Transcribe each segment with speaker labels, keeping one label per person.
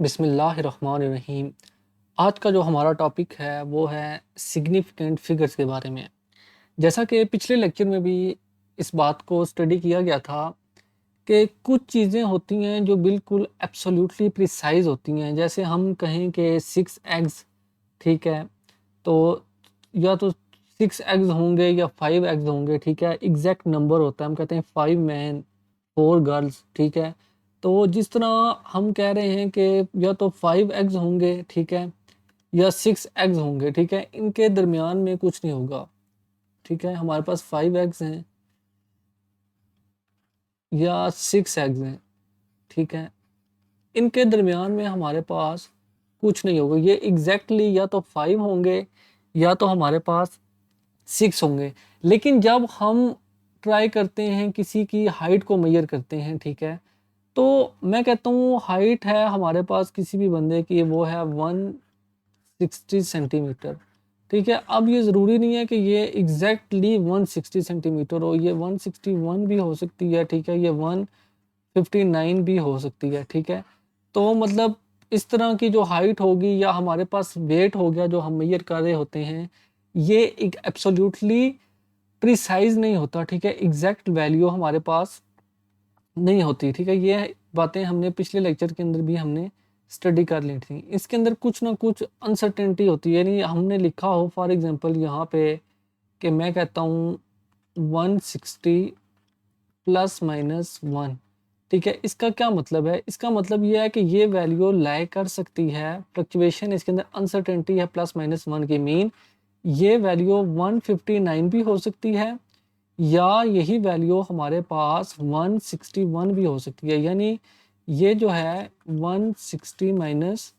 Speaker 1: बिस्मिल्लाहिर्रहमानिर्रहीम। आज का जो हमारा टॉपिक है वो है सिग्निफिकेंट फिगर्स के बारे में। जैसा कि पिछले लेक्चर में भी इस बात को स्टडी किया गया था कि कुछ चीज़ें होती हैं जो बिल्कुल एब्सोल्युटली प्रिसाइज होती हैं। जैसे हम कहें कि 6 एग्स, ठीक है, तो या तो 6 एग्स होंगे या 5 एग्स होंगे, ठीक है, एग्जैक्ट नंबर होता है। हम कहते हैं 5 मैन 4 गर्ल्स, ठीक है। तो जिस तरह हम कह रहे हैं कि या तो 5 एग्स होंगे, ठीक है, या 6 एग्स होंगे, ठीक है, इनके दरमियान में कुछ नहीं होगा, ठीक है। हमारे पास 5 एग्स हैं या 6 एग्स हैं, ठीक है, इनके दरमियान में हमारे पास कुछ नहीं होगा। ये एग्जैक्टली या तो 5 होंगे या तो हमारे पास 6 होंगे। लेकिन जब हम ट्राई करते हैं किसी की हाइट को मेजर करते हैं, ठीक है, तो मैं कहता हूँ हाइट है हमारे पास किसी भी बंदे की, वो है 160 सेंटीमीटर, ठीक है। अब ये ज़रूरी नहीं है कि ये एग्जैक्टली 160 सेंटीमीटर हो, ये 161 भी हो सकती है, ठीक है, ये 159 भी हो सकती है, ठीक है। तो मतलब इस तरह की जो हाइट होगी या हमारे पास वेट हो गया जो हम मेजर कर रहे होते हैं, ये एक एब्सोल्युटली प्रिसाइज नहीं होता, ठीक है, एग्जैक्ट वैल्यू हमारे पास नहीं होती, ठीक है। ये बातें हमने पिछले लेक्चर के अंदर भी हमने स्टडी कर ली थी। इसके अंदर कुछ ना कुछ अनसर्टेनिटी होती है, यानी हमने लिखा हो फॉर एग्जांपल यहाँ पे कि मैं कहता हूँ 160 प्लस माइनस 1, ठीक है। इसका क्या मतलब है? इसका मतलब ये है कि ये वैल्यू लाई कर सकती है, फ्लक्चुएशन इसके अंदर अनसर्टेनिटी है प्लस माइनस 1 की। मीन ये वैल्यू 159 भी हो सकती है या यही वैल्यू हमारे पास 161 भी हो सकती है। यानी ये जो है 160 माइनस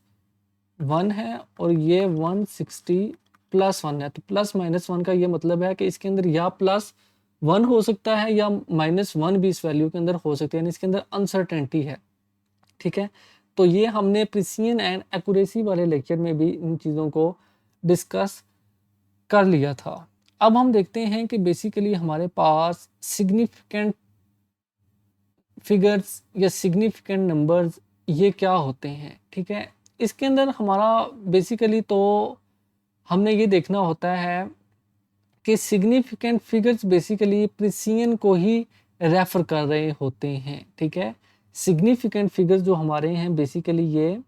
Speaker 1: 1 है और ये 160 प्लस 1 है। तो प्लस माइनस 1 का ये मतलब है कि इसके अंदर या प्लस 1 हो सकता है या माइनस 1 भी इस वैल्यू के अंदर हो सकती है, यानी इसके अंदर अनसर्टेनिटी है, ठीक है। तो ये हमने प्रिसीजन एंड एक्यूरेसी वाले लेक्चर में भी इन चीज़ों को डिस्कस कर लिया था। अब हम देखते हैं कि बेसिकली हमारे पास सिग्निफिकेंट फिगर्स या सिग्निफिकेंट नंबर्स ये क्या होते हैं, ठीक है। इसके अंदर हमारा बेसिकली तो हमने ये देखना होता है कि सिग्निफिकेंट फिगर्स बेसिकली प्रिसीजन को ही रेफर कर रहे होते हैं, ठीक है। सिग्निफिकेंट फिगर्स जो हमारे हैं बेसिकली ये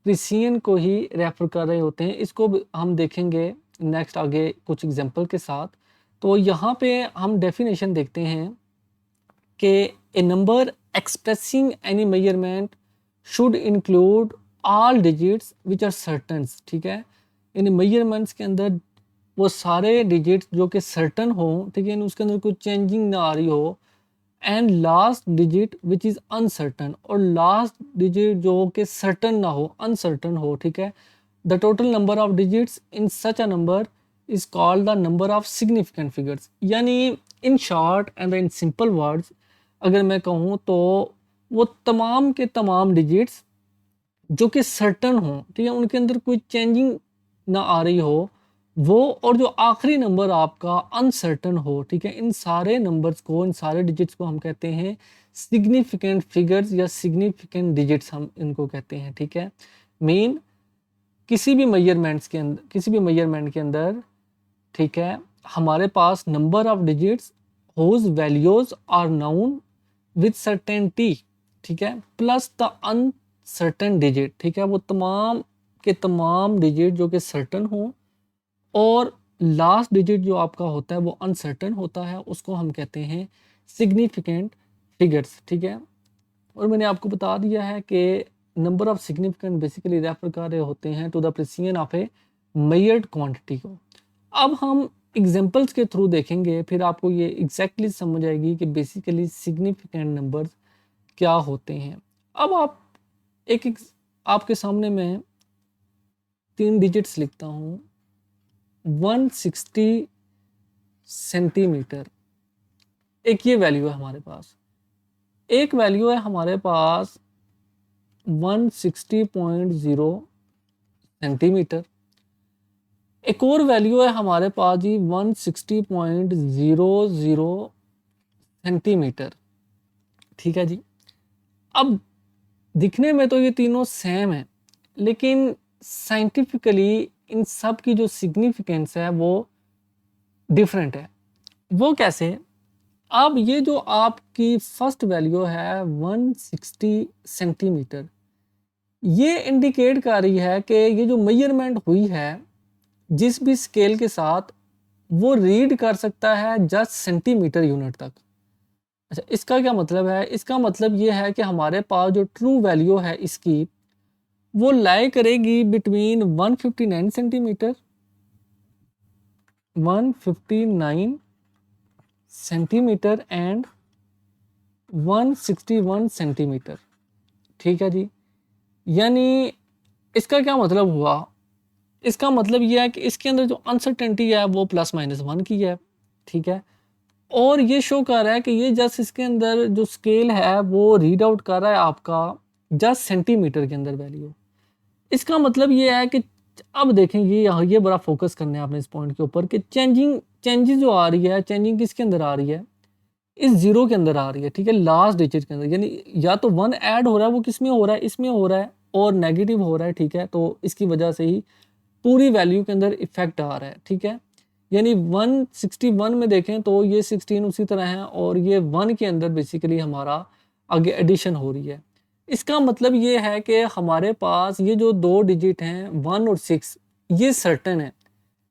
Speaker 1: प्रिसीजन को ही रेफर कर रहे होते हैं। इसको हम देखेंगे नेक्स्ट आगे कुछ एग्जांपल के साथ। तो यहाँ पे हम डेफिनेशन देखते हैं कि a number expressing any measurement should include all digits which are certain, ठीक है। इन मेजरमेंट्स के अंदर वो सारे डिजिट्स जो कि सर्टन हो, ठीक है, उसके अंदर कोई चेंजिंग ना आ रही हो। And last digit which is uncertain, और लास्ट डिजिट जो कि सर्टन ना हो, अनसर्टन हो, ठीक है। The total number of digits in such a number is called the number of significant figures. यानी in short and in simple words अगर मैं कहूँ तो वो तमाम के तमाम डिजिट्स जो कि सर्टन हो, ठीक है, उनके अंदर कोई चेंजिंग ना आ रही हो वो, और जो आखिरी नंबर आपका अनसर्टन हो, ठीक है, इन सारे नंबर्स को, इन सारे डिजिट्स को हम कहते हैं सिग्निफिकेंट फिगर्स या सिग्निफिकेंट डिजिट्स हम इनको कहते हैं, ठीक है। मीन किसी भी मेजरमेंट्स के अंदर, किसी भी मेजरमेंट के अंदर, ठीक है, हमारे पास number of digits whose values are known with certainty, ठीक है, प्लस द अनसर्टेन डिजिट, ठीक है, वो तमाम के तमाम डिजिट जो कि सर्टन हो और लास्ट डिजिट जो आपका होता है वो अनसर्टन होता है, उसको हम कहते हैं सिग्निफिकेंट फिगर्स, ठीक है। और मैंने आपको बता दिया है कि number of significant basically refer कर रहे होते हैं to the precision of a measured quantity को। अब हम एग्जांपल्स के थ्रू देखेंगे, फिर आपको ये एग्जैक्टली समझ आएगी कि बेसिकली सिग्निफिकेंट नंबर्स क्या होते हैं। अब आप एक आपके सामने मैं 3 डिजिट्स लिखता हूँ। 160 सेंटीमीटर एक ये वैल्यू है हमारे पास। एक वैल्यू है हमारे पास 160.0 सेंटीमीटर। एक और वैल्यू है हमारे पास जी 160.00 सेंटीमीटर, ठीक है जी। अब दिखने में तो ये तीनों सेम है, लेकिन साइंटिफिकली इन सब की जो सिग्निफिकेंस है वो डिफरेंट है। वो कैसे? अब ये जो आपकी फर्स्ट वैल्यू है 160 सेंटीमीटर, ये इंडिकेट कर रही है कि ये जो मेजरमेंट हुई है जिस भी स्केल के साथ, वो रीड कर सकता है जस्ट सेंटीमीटर यूनिट तक। अच्छा, इसका क्या मतलब है? इसका मतलब ये है कि हमारे पास जो ट्रू वैल्यू है इसकी, वो लाई करेगी between 159 centimetre, 159 centimetre and 161 centimetre. ठीक है जी। यानी इसका क्या मतलब हुआ? इसका मतलब यह है कि इसके अंदर जो अनसर्टेनिटी है वो +-1 की है। ठीक है। और ये शो कर रहा है कि ये जस्ट इसके अंदर जो स्केल है वो रीड आउट कर रहा है आपका जस्ट सेंटीमीटर के अंदर वैल्यू। इसका मतलब ये है कि अब देखें, ये बड़ा फोकस करना है आपने इस पॉइंट के ऊपर कि चेंजेस जो आ रही है, चेंजिंग किसके अंदर आ रही है? इस जीरो के अंदर आ रही है। ठीक है, लास्ट डिजिट के अंदर। यानी या तो 1 ऐड हो रहा है, वो किस में हो रहा है? इसमें हो रहा है, और नेगेटिव हो रहा है। ठीक है, तो इसकी वजह से ही पूरी वैल्यू के अंदर इफेक्ट आ रहा है। ठीक है, यानी 161 में देखें तो ये 16 उसी तरह है, और ये 1 के अंदर बेसिकली हमारा आगे एडिशन हो रही है। इसका मतलब ये है कि हमारे पास ये जो दो डिजिट हैं 1 और 6, ये सर्टेन है,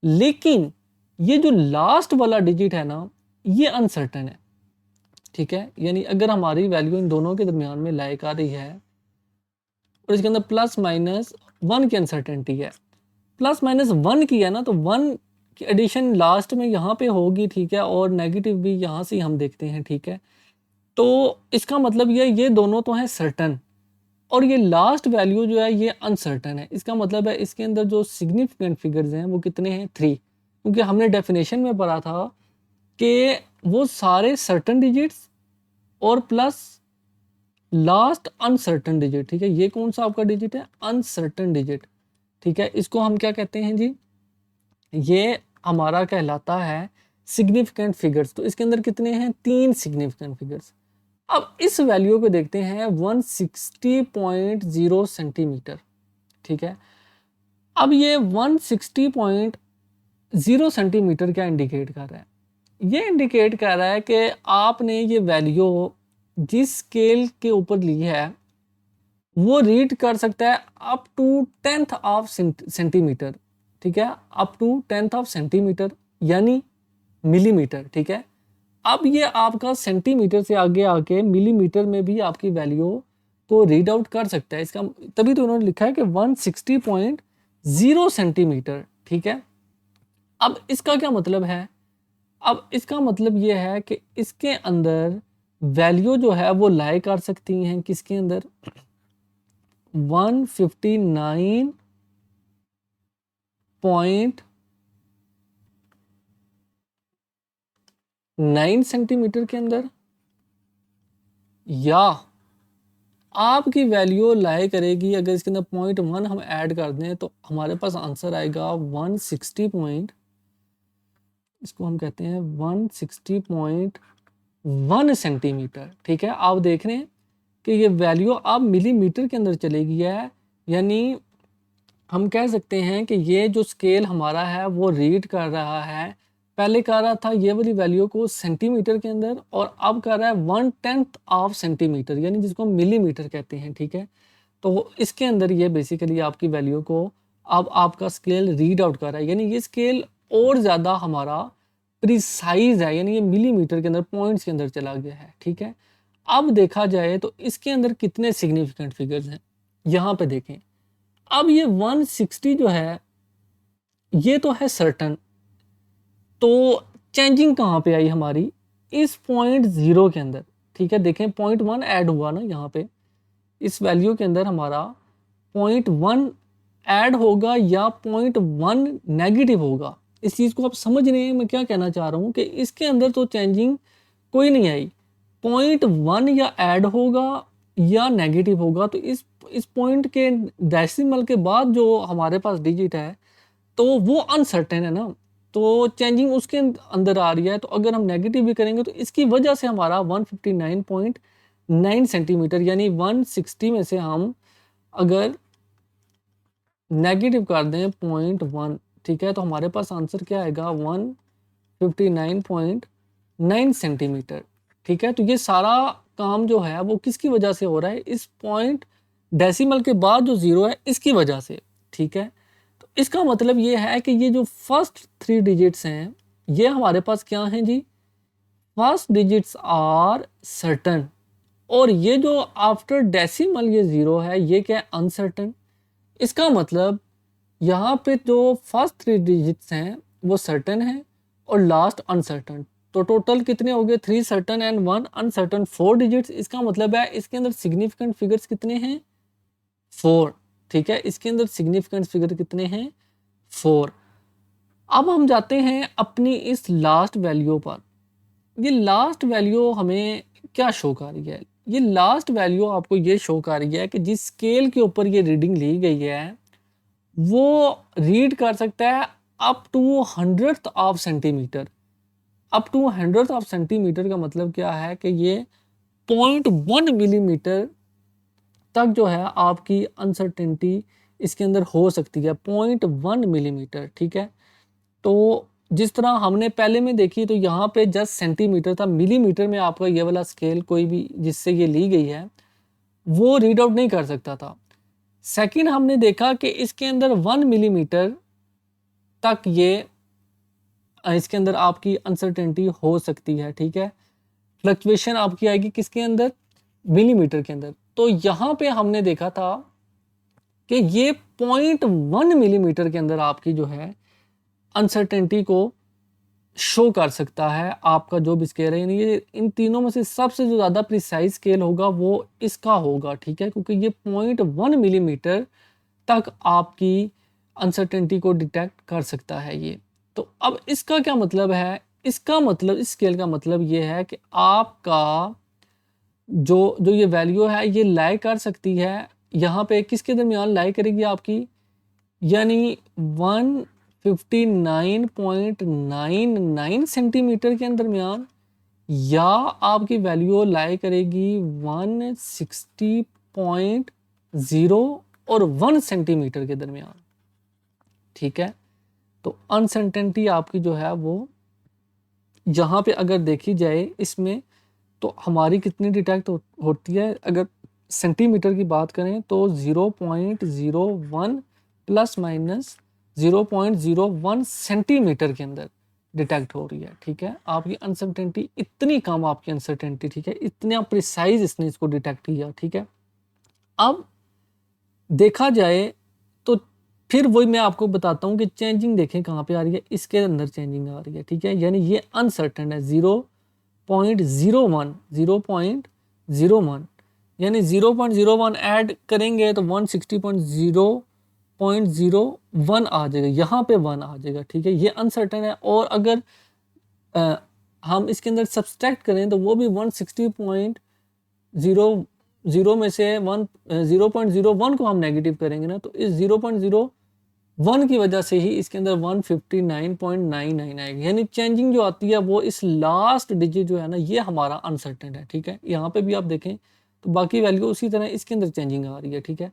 Speaker 1: लेकिन ये जो लास्ट वाला डिजिट है ना, ये अनसर्टेन है। ठीक है, यानी अगर हमारी वैल्यू इन दोनों के दरमियान में लाइक आ रही है और इसके अंदर +-1 की अनसर्टेनिटी है, +-1 की है ना, तो 1 की एडिशन लास्ट में यहाँ पे होगी। ठीक है, और नेगेटिव भी यहाँ से हम देखते हैं। ठीक है, तो इसका मतलब ये दोनों तो हैं सर्टन, और ये लास्ट वैल्यू जो है ये अनसर्टन है। इसका मतलब है इसके अंदर जो सिग्निफिकेंट फिगर्स हैं वो कितने हैं? 3, क्योंकि हमने डेफिनेशन में पढ़ा था कि वो सारे सर्टन डिजिट्स और प्लस लास्ट अनसर्टन डिजिट। ठीक है, ये कौन सा आपका डिजिट है? Uncertain digit. ठीक है, इसको हम क्या कहते हैं जी? ये हमारा कहलाता है सिग्निफिकेंट फिगर्स। तो इसके अंदर कितने हैं? 3 सिग्निफिकेंट फिगर्स। अब इस वैल्यू को देखते हैं 160.0 सेंटीमीटर। ठीक है, अब ये 160.0 सेंटीमीटर क्या इंडिकेट कर रहा है? ये इंडिकेट कर रहा है कि आपने ये वैल्यू जिस स्केल के ऊपर ली है वो रीड कर सकता है up to 10th of centimetre. ठीक है, up to 10th of centimetre यानी मिलीमीटर। ठीक है, अब ये आपका सेंटीमीटर से आगे आके मिलीमीटर में भी आपकी वैल्यू को रीड आउट कर सकता है। इसका तभी तो उन्होंने लिखा है कि 160.0 सेंटीमीटर। ठीक है, अब इसका क्या मतलब है? अब इसका मतलब ये है कि इसके अंदर वैल्यू जो है वो लाई कर सकती हैं किसके अंदर? 159.9 सेंटीमीटर के अंदर, या आपकी वैल्यू लाई करेगी, अगर इसके अंदर 0.1 हम ऐड कर दें तो हमारे पास आंसर आएगा 160 पॉइंट, इसको हम कहते हैं 160.1 सेंटीमीटर। ठीक है, आप देख रहे हैं कि ये वैल्यू अब मिलीमीटर के अंदर चलेगी है। यानी हम कह सकते हैं कि ये जो स्केल हमारा है वो रीड कर रहा है, पहले कर रहा था ये वाली वैल्यू को सेंटीमीटर के अंदर, और अब कर रहा है 1/10 ऑफ सेंटीमीटर, यानी जिसको हम मिलीमीटर कहते हैं। ठीक है, तो इसके अंदर ये बेसिकली आपकी वैल्यू को अब आपका स्केल रीड आउट कर रहा है, यानी ये स्केल और ज़्यादा हमारा प्रिसाइज है, यानी ये मिलीमीटर के अंदर पॉइंट्स के अंदर चला गया है। ठीक है, अब देखा जाए तो इसके अंदर कितने सिग्निफिकेंट फिगर्स हैं, यहाँ पे देखें। अब ये 160 जो है ये तो है सर्टन, तो चेंजिंग कहाँ पे आई हमारी? इस 0.0 के अंदर। ठीक है, देखें 0.1 ऐड हुआ ना यहाँ पे, इस वैल्यू के अंदर हमारा 0.1 ऐड होगा या 0.1 नेगेटिव होगा। इस चीज़ को आप समझ रहे हैं मैं क्या कहना चाह रहा हूँ? कि इसके अंदर तो चेंजिंग कोई नहीं आई, 0.1 या ऐड होगा या नेगेटिव होगा। तो इस पॉइंट के डेसिमल के बाद जो हमारे पास डिजिट है तो वो अनसर्टेन है ना, तो चेंजिंग उसके अंदर आ रही है। तो अगर हम नेगेटिव भी करेंगे तो इसकी वजह से हमारा 159.9 9 सेंटीमीटर, यानी 160 में से हम अगर नेगेटिव कर दें 0.1, ठीक है, तो हमारे पास आंसर क्या आएगा 159.9 सेंटीमीटर। ठीक है, तो ये सारा काम जो है वो किसकी वजह से हो रहा है, इस पॉइंट डेसिमल के बाद जो जीरो है इसकी वजह से। ठीक है, तो इसका मतलब ये है कि ये जो फर्स्ट 3 डिजिट्स हैं ये हमारे पास क्या हैं जी, फर्स्ट डिजिट्स आर सर्टन, और ये जो आफ्टर डेसिमल ये जीरो है ये क्या है, अनसर्टन। इसका मतलब यहाँ पे जो फर्स्ट 3 डिजिट्स हैं वो सर्टन है और लास्ट अनसर्टन। तो टोटल कितने हो गए, 3 सर्टन एंड 1 अनसर्टन, 4 डिजिट्स। इसका मतलब है इसके अंदर सिग्निफिकेंट फिगर्स कितने हैं, 4। ठीक है, इसके अंदर सिग्निफिकेंट फिगर कितने हैं, 4। अब हम जाते हैं अपनी इस लास्ट वैल्यू पर। ये लास्ट वैल्यू हमें क्या शो कर रही है, ये लास्ट वैल्यू आपको ये शो कर रही है कि जिस स्केल के ऊपर ये रीडिंग ली गई है वो रीड कर सकता है up to 100th of centimetre. Up to 100th of centimetre का मतलब क्या है कि ये 0.1 मिलीमीटर तक जो है आपकी अनसर्टेनिटी इसके अंदर हो सकती है, 0.1 मिलीमीटर। ठीक है, तो जिस तरह हमने पहले में देखी तो यहाँ पे जस्ट सेंटीमीटर था, मिलीमीटर में आपका ये वाला स्केल कोई भी जिससे ये ली गई है वो रीड आउट नहीं कर सकता था। सेकंड हमने देखा कि इसके अंदर 1 मिलीमीटर तक ये इसके अंदर आपकी अनसर्टेनिटी हो सकती है। ठीक है, फ्लक्चुएशन आपकी आएगी किसके अंदर, मिलीमीटर के अंदर। तो यहाँ पे हमने देखा था कि ये 0.1 मिलीमीटर के अंदर आपकी जो है अनसर्टेनिटी को शो कर सकता है आपका जो भी स्केल है। यानी ये इन तीनों में से सबसे जो ज़्यादा प्रिसाइज स्केल होगा वो इसका होगा। ठीक है, क्योंकि ये 0.1 मिलीमीटर तक आपकी अनसर्टेनिटी को डिटेक्ट कर सकता है ये। तो अब इसका क्या मतलब है, इसका मतलब इस स्केल का मतलब ये है कि आपका जो जो ये वैल्यू है ये लाई कर सकती है यहाँ पे किसके दरमियान लाई करेगी आपकी, यानी 159.99 सेंटीमीटर के दरमियान, या आपकी वैल्यू लाई करेगी 160.0 और 1 सेंटीमीटर के दरमियान। ठीक है, तो अनसर्टेनिटी आपकी जो है वो यहाँ पे अगर देखी जाए इसमें तो हमारी कितनी डिटेक्ट होती है, अगर सेंटीमीटर की बात करें तो 0.01 प्लस माइनस 0.01 सेंटीमीटर के अंदर डिटेक्ट हो रही है। ठीक है, आपकी अनसर्टेनिटी इतनी कम, आपकी अनसर्टेनिटी, ठीक है, इतना प्रिसाइज इसने इसको डिटेक्ट किया। ठीक है, अब देखा जाए तो फिर वही मैं आपको बताता हूँ कि चेंजिंग देखें कहाँ पे आ रही है, इसके अंदर चेंजिंग आ रही है। ठीक है, यानी ये अनसर्टेन है, 0.01 यानी 0.01 ऐड करेंगे तो 160.0.01 आ जाएगा, यहाँ पे 1 आ जाएगा। ठीक है, ये अनसर्टेन है। और अगर हम इसके अंदर सब्सट्रैक्ट करें तो वो भी 160.00 में से 0.01 को हम नेगेटिव करेंगे ना, तो इस 0.01 की वजह से ही इसके अंदर 159.99 आएगी। यानी चेंजिंग जो आती है वो इस लास्ट डिजिट जो है ना ये हमारा अनसर्टेन है। ठीक है, यहाँ पे भी आप देखें तो बाकी वैल्यू उसी तरह इसके अंदर चेंजिंग आ रही है। ठीक है,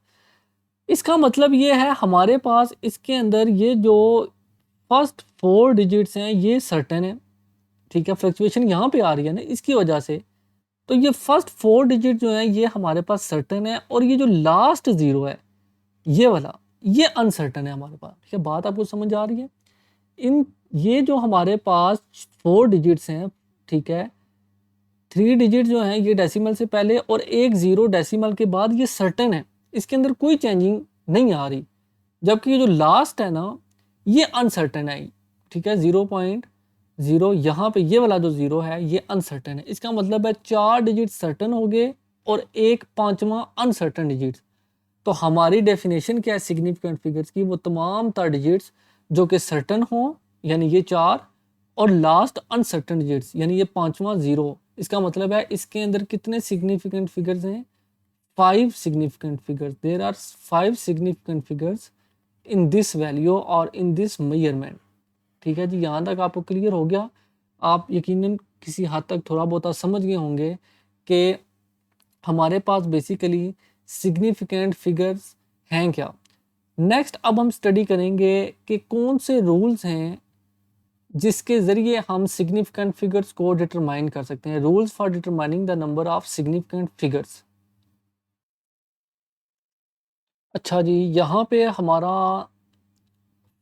Speaker 1: इसका मतलब ये है हमारे पास इसके अंदर ये जो फर्स्ट 4 डिजिट्स हैं ये सर्टेन है। ठीक है, फ्लक्चुएशन यहाँ पे आ रही है ना इसकी वजह से, तो ये फर्स्ट 4 डिजिट जो है ये हमारे पास सर्टेन है, और ये जो लास्ट जीरो है ये वाला ये अनसर्टेन है हमारे पास। ठीक है, बात आपको समझ आ रही है। इन ये जो हमारे पास 4 डिजिट्स हैं, ठीक है, 3 डिजिट जो हैं ये डेसिमल से पहले और एक जीरो डेसिमल के बाद, ये सर्टेन है, इसके अंदर कोई चेंजिंग नहीं आ रही। जबकि ये जो लास्ट है ना ये अनसर्टेन आई। ठीक है, 0.0 यहाँ पे ये वाला जो जीरो है ये अनसर्टेन है। इसका मतलब है 4 डिजिट सर्टेन हो गए और एक पांचवा अनसर्टेन डिजिट। तो हमारी डेफिनेशन क्या है सिग्निफिकेंट फिगर्स की, वो तमाम तर डिजिट्स जो कि सर्टन हो, यानी ये 4, और लास्ट अनसर्टन डिजिट्स यानी ये पांचवा जीरो। इसका मतलब है इसके अंदर कितने सिग्निफिकेंट फिगर्स हैं, 5 significant figures. There are 5 significant figures in this value और इन दिस मेजरमेंट। ठीक है जी, यहाँ तक आपको क्लियर हो गया। आप यकीनन किसी हद तक थोड़ा बहुत समझ गए होंगे कि हमारे पास बेसिकली सिग्निफिकेंट फिगर्स हैं क्या। नेक्स्ट अब हम स्टडी करेंगे कि कौन से रूल्स हैं जिसके ज़रिए हम सिग्निफिकेंट फिगर्स को डिटरमाइन कर सकते हैं। Rules for determining the number of significant figures. अच्छा जी, यहाँ पे हमारा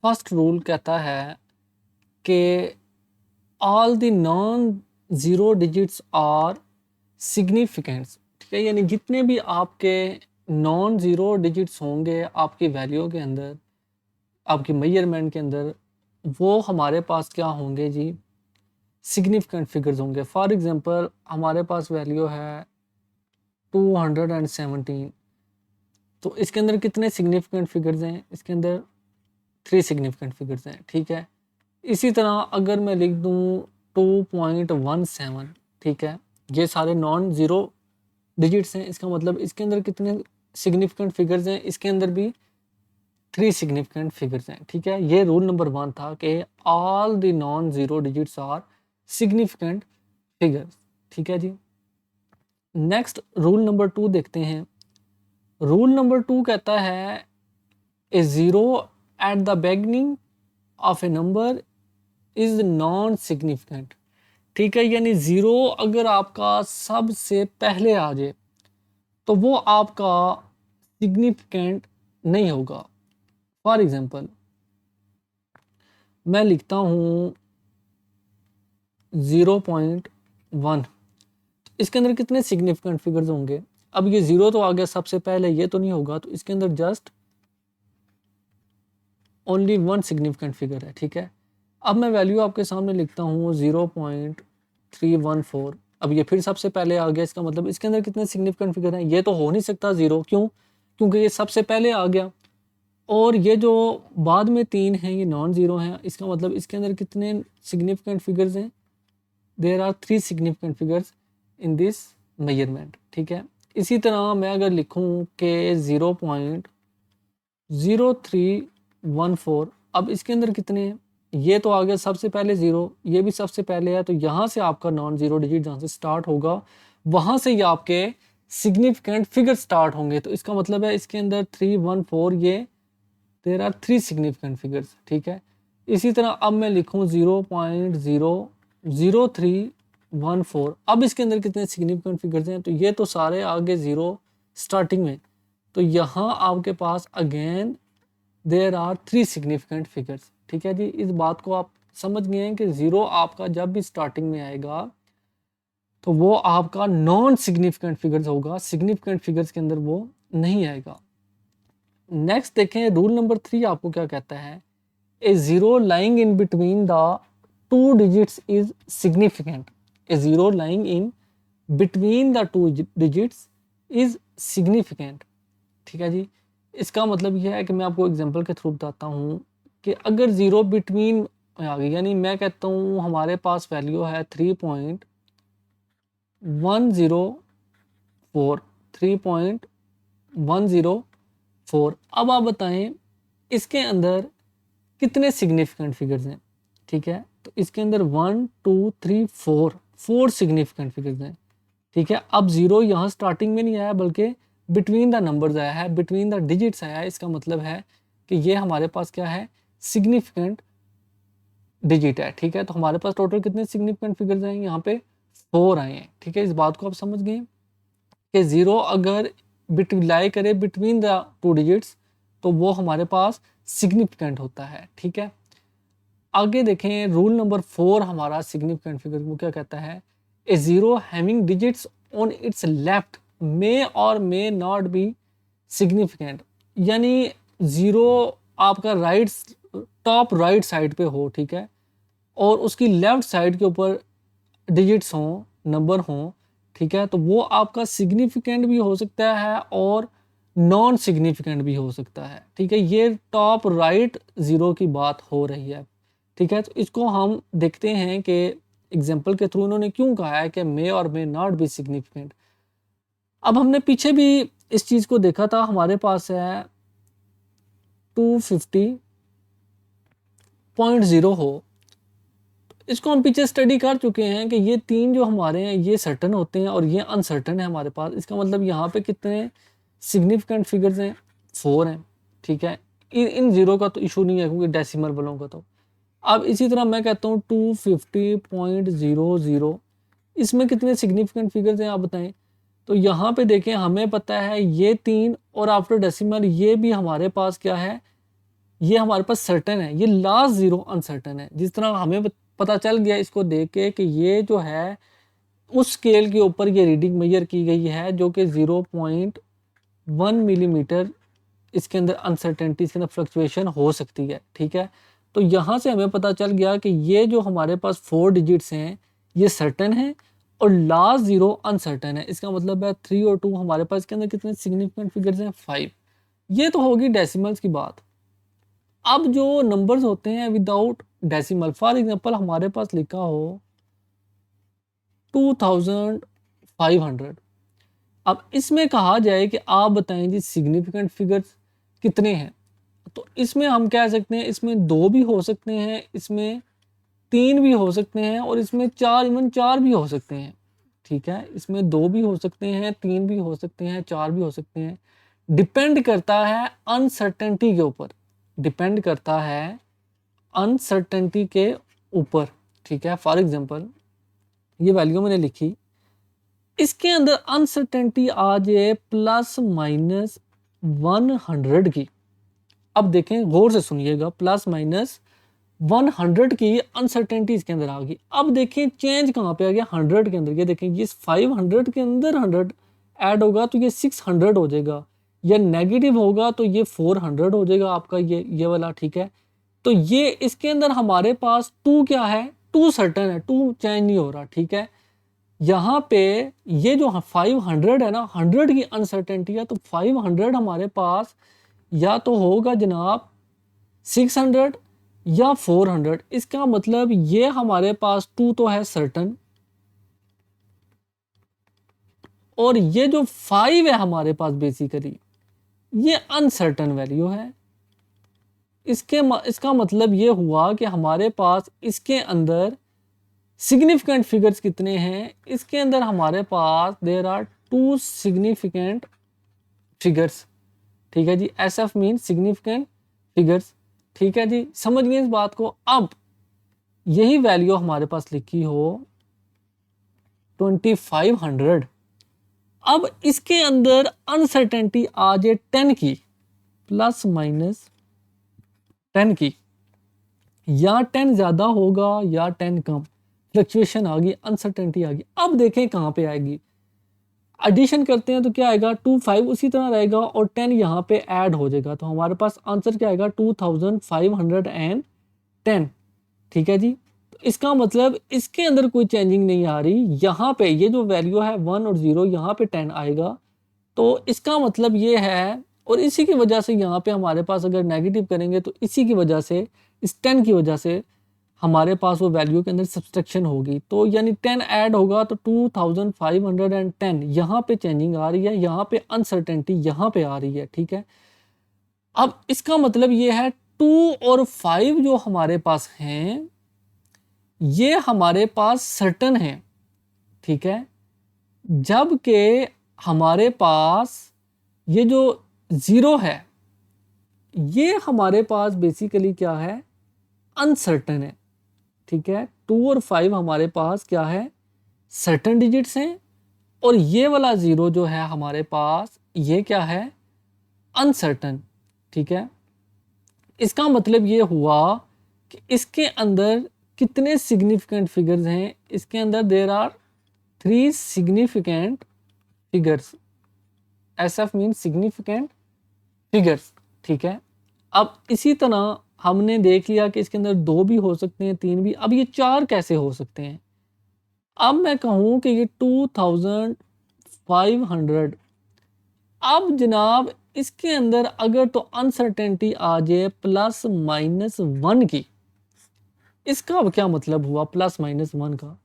Speaker 1: फर्स्ट रूल कहता है कि all the non zero digits are significants. ठीक है, यानी जितने भी आपके नॉन ज़ीरो डिजिट्स होंगे आपकी वैल्यू के अंदर, आपकी मेजरमेंट के अंदर, वो हमारे पास क्या होंगे जी, सिग्निफिकेंट फिगर्स होंगे। फॉर एग्जांपल हमारे पास वैल्यू है 217, तो इसके अंदर कितने सिग्निफिकेंट फिगर्स हैं, इसके अंदर 3 सिग्निफिकेंट फिगर्स हैं। ठीक है, इसी तरह अगर मैं लिख दूं 2.17, ठीक है, ये सारे नॉन ज़ीरो डिजिट्स हैं, इसका मतलब इसके अंदर कितने सिग्निफिकेंट फिगर्स हैं, इसके अंदर भी 3 सिग्निफिकेंट फिगर्स हैं। ठीक है, ये रूल नंबर 1 था कि all the non zero digits are significant figures. ठीक है जी, नेक्स्ट रूल नंबर 2 देखते हैं। रूल नंबर 2 कहता है a zero at the beginning of a number is non significant. ठीक है, यानी ज़ीरो अगर आपका सबसे पहले आ जाए तो वो आपका सिग्निफिकेंट नहीं होगा। फॉर एग्जांपल मैं लिखता हूँ 0.1, इसके अंदर कितने सिग्निफिकेंट फिगर्स होंगे। अब ये ज़ीरो तो आ गया सबसे पहले, ये तो नहीं होगा, तो इसके अंदर जस्ट ओनली 1 सिग्निफिकेंट फिगर है। ठीक है, अब मैं वैल्यू आपके सामने लिखता हूँ 0.314। अब ये फिर सबसे पहले आ गया, इसका मतलब इसके अंदर कितने सिग्निफिकेंट फिगर हैं, ये तो हो नहीं सकता ज़ीरो, क्यों, क्योंकि ये सबसे पहले आ गया, और ये जो बाद में 3 हैं ये नॉन ज़ीरो हैं, इसका मतलब इसके अंदर कितने सिग्निफिकेंट फिगर्स हैं, there are 3 significant figures in this measurement. ठीक है, इसी तरह मैं अगर लिखूं कि 0.0314, अब इसके अंदर कितने हैं, ये तो आ गया सबसे पहले ज़ीरो, ये भी सबसे पहले है, तो यहाँ से आपका नॉन ज़ीरो डिजिट जहाँ से स्टार्ट होगा वहाँ से ये आपके सिग्निफिकेंट फिगर स्टार्ट होंगे, तो इसका मतलब है इसके अंदर 314, ये देयर आर 3 सिग्निफिकेंट फिगर्स। ठीक है, इसी तरह अब मैं लिखूँ 0.00314, अब इसके अंदर कितने सिग्निफिकेंट फिगर्स हैं, तो ये तो सारे आगे ज़ीरो स्टार्टिंग में, तो यहाँ आपके पास again there are 3 significant figures. ठीक है जी, इस बात को आप समझ गए हैं कि ज़ीरो आपका जब भी स्टार्टिंग में आएगा तो वो आपका नॉन सिग्निफिकेंट फिगर्स होगा, सिग्निफिकेंट फिगर्स के अंदर वो नहीं आएगा। नेक्स्ट देखें, रूल नंबर 3 आपको क्या कहता है, a zero lying in between the 2 digits is significant. A zero lying in between the 2 digits is significant. ठीक है जी, इसका मतलब यह है कि मैं आपको एग्जांपल के थ्रू बताता हूँ कि अगर ज़ीरो बिटवीन में आ गई, यानी मैं कहता हूँ हमारे पास वैल्यू है 3.104, 3.104। अब आप बताएं इसके अंदर कितने सिग्निफिकेंट फिगर्स हैं। ठीक है, तो इसके अंदर 1 2 3 4 सिग्निफिकेंट फिगर्स हैं। ठीक है, अब ज़ीरो यहाँ स्टार्टिंग में नहीं आया बल्कि बिटवीन द नंबर्स आया है, बिटवीन द डिजिट्स आया है, इसका मतलब है कि ये हमारे पास क्या है, सिग्निफिकेंट डिजिट है। ठीक है, तो हमारे पास टोटल कितने सिग्निफिकेंट फिगर्स हैं, यहाँ पे 4 आए हैं। ठीक है, इस बात को आप समझ गए कि ज़ीरो अगर लाई करे बिटवीन द 2 डिजिट्स तो वो हमारे पास सिग्निफिकेंट होता है। ठीक है, आगे देखें, रूल नंबर 4 हमारा सिग्निफिकेंट फिगर को क्या कहता है, a zero having digits on its left may और मे नॉट बी सिग्निफिकेंट। यानी ज़ीरो आपका राइट, टॉप राइट साइड पे हो, ठीक है, और उसकी लेफ्ट साइड के ऊपर डिजिट्स हों, नंबर हों, ठीक है, तो वो आपका सिग्निफिकेंट भी हो सकता है और नॉन सिग्निफिकेंट भी हो सकता है। ठीक है, ये टॉप राइट ज़ीरो की बात हो रही है। ठीक है, तो इसको हम देखते हैं कि एग्जाम्पल के थ्रू उन्होंने क्यों कहा है कि मे और मे नॉट बी सिग्निफिकेंट। अब हमने पीछे भी इस चीज़ को देखा था, हमारे पास है 250.0 हो, इसको हम पीछे स्टडी कर चुके हैं कि ये तीन जो हमारे हैं ये सर्टन होते हैं और ये अनसर्टन है हमारे पास। इसका मतलब यहाँ पे कितने सिग्निफिकेंट फिगर्स हैं, 4 हैं, ठीक है। इन जीरो का तो इशू नहीं है क्योंकि डेसिमल वालों का तो। अब इसी तरह मैं कहता हूँ 250.00, इसमें कितने सिग्निफिकेंट फिगर्स हैं आप बताएं। तो यहाँ पे देखें, हमें पता है ये 3 और आफ्टर डेसिमल ये भी हमारे पास क्या है, ये हमारे पास सर्टन है, ये लास्ट जीरो अनसर्टन है। जिस तरह हमें पता चल गया इसको देख के कि ये जो है उस स्केल के ऊपर ये रीडिंग मेजर की गई है जो कि 0.1 मिलीमीटर इसके अंदर अनसर्टेनिटी, इसके अंदर फ्लक्चुएशन हो सकती है, ठीक है। तो यहाँ से हमें पता चल गया कि ये जो हमारे पास 4 डिजिट्स हैं ये सर्टन है और लास्ट जीरो अनसर्टन है। इसका मतलब है 3 और 2 हमारे पास इसके अंदर कितने सिग्निफिकेंट फिगर्स हैं, 5। ये तो होगी डेसिमल्स की बात। अब जो नंबर्स होते हैं विदाउट डेसिमल, फॉर एग्जांपल हमारे पास लिखा हो 2500, अब इसमें कहा जाए कि आप बताएं जी सिग्निफिकेंट फिगर्स कितने हैं। तो इसमें हम कह सकते हैं इसमें 2 भी हो सकते हैं, इसमें 3 भी हो सकते हैं और इसमें 4, इवन 4 भी हो सकते हैं, ठीक है। इसमें 2 भी हो सकते हैं, 3 भी हो सकते हैं, 4 भी हो सकते हैं। डिपेंड करता है अनसर्टेनिटी के ऊपर, डिपेंड करता है अनसर्टेनिटी के ऊपर, ठीक है। फॉर एग्जांपल ये वैल्यू मैंने लिखी, इसके अंदर अनसर्टेनिटी आ जाए ±100 की। अब देखें गौर से सुनिएगा, ±100 की अनसर्टेनिटी इसके अंदर आ गई। अब देखें चेंज कहाँ पे आ गया, 100 के अंदर। ये देखें ये 500 के अंदर 100 ऐड होगा तो ये 600 हो जाएगा, या नेगेटिव होगा तो ये 400 हो जाएगा आपका ये वाला, ठीक है। तो ये इसके अंदर हमारे पास 2 क्या है, 2 सर्टन है, 2 चेंज नहीं हो रहा, ठीक है। यहाँ पे ये जो 500 है ना, 100 की अनसर्टेनिटी है, तो 500 हमारे पास या तो होगा जनाब 600 या 400। इसका मतलब ये हमारे पास 2 तो है सर्टन, और ये जो 5 है हमारे पास बेसिकली ये अनसर्टन वैल्यू है। इसका मतलब ये हुआ कि हमारे पास इसके अंदर सिग्निफिकेंट फिगर्स कितने हैं, इसके अंदर हमारे पास देयर आर 2 सिग्निफिकेंट फिगर्स, ठीक है जी। SF मीन सिग्निफिकेंट फिगर्स, ठीक है जी, समझ गए इस बात को। अब यही वैल्यू हमारे पास लिखी हो 2500, अब इसके अंदर अनसर्टेनिटी आ जाए 10 की, ±10 की, या 10 ज्यादा होगा या 10 कम, फ्लक्चुएशन आ गई, अनसर्टेनिटी आ गई। अब देखें कहाँ पे आएगी, एडिशन करते हैं तो क्या आएगा, 25 उसी तरह रहेगा और 10 यहाँ पे ऐड हो जाएगा, तो हमारे पास आंसर क्या आएगा 2510, ठीक है जी। तो इसका मतलब इसके अंदर कोई चेंजिंग नहीं आ रही, यहाँ पे ये जो वैल्यू है 1 और 0 यहाँ पे 10 आएगा। तो इसका मतलब ये है, और इसी की वजह से यहाँ पे हमारे पास अगर नेगेटिव करेंगे तो इसी की वजह से, इस 10 की वजह से हमारे पास वो वैल्यू के अंदर सब्सट्रैक्शन होगी। तो यानी 10 ऐड होगा तो 2510 यहाँ पे चेंजिंग आ रही है, यहाँ पे अनसर्टेनिटी यहाँ पे आ रही है, ठीक है। अब इसका मतलब ये है 2 और 5 जो हमारे पास हैं ये हमारे पास सर्टन है, ठीक है। जबकि हमारे पास ये जो 0 है ये हमारे पास बेसिकली क्या है, अनसर्टन है, ठीक है। 2 और 5 हमारे पास क्या है, सर्टन डिजिट्स हैं, और ये वाला 0 जो है हमारे पास ये क्या है, अनसर्टन, ठीक है। इसका मतलब ये हुआ कि इसके अंदर कितने सिग्निफिकेंट फिगर्स हैं, इसके अंदर there are 3 significant figures. SF mean significant figures, ठीक है। अब इसी तरह हमने देख लिया कि इसके अंदर 2 भी हो सकते हैं, 3 भी। अब ये 4 कैसे हो सकते हैं, अब मैं कहूँ कि ये 2500, अब जनाब इसके अंदर अगर तो अनसर्टेनिटी आ जाए ±1 की, इसका अब क्या मतलब हुआ, ±1 का